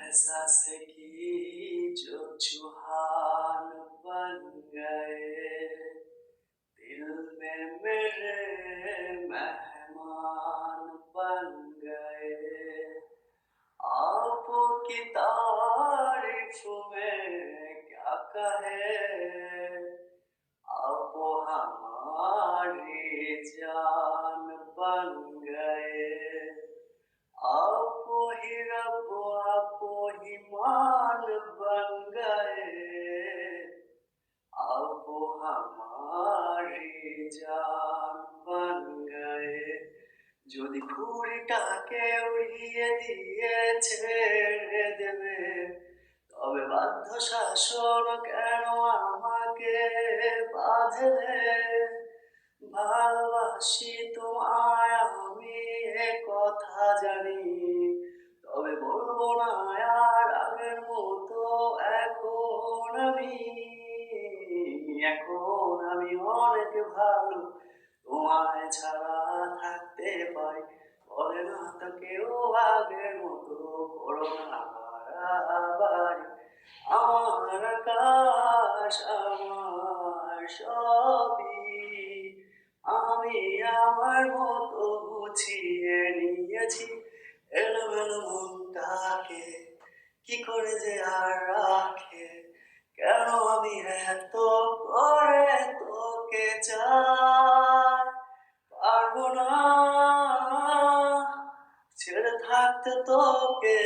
एहसास की जो चूहान बन गए, दिल में मेरे मेहमान बन गए। आपकी तारीफ में क्या कहे, आप हमारी जान बन गए। आप ही रब, आप ही मान बन गए। आप हमारी जान बन गए। যদি ঘুড়িটাকে উড়িয়ে দিয়ে ছেড়ে দেবে, তবে বাধ্য শাসন কেন আমাকে বাঁধবে। ভালোবাসি তোমায় আমি এ কথা জানি, তবে বলবো না আর আগের মতো। এখন আমি অনেক ভালো, তোমায় ছাড়া থাকতে পারি। বলে না তো কেউ আগের মতো, করো না বাড়াবাড়ি। আমার আকাশ আমার সবই আমি আমার মতো গুছিয়ে নিয়েছি। এলোমেলো মনটাকে কি করে যে আর রাখে, কেন আমি এত করে তোকে চাই। পারবো না ছেড়ে থাকতে তোকে।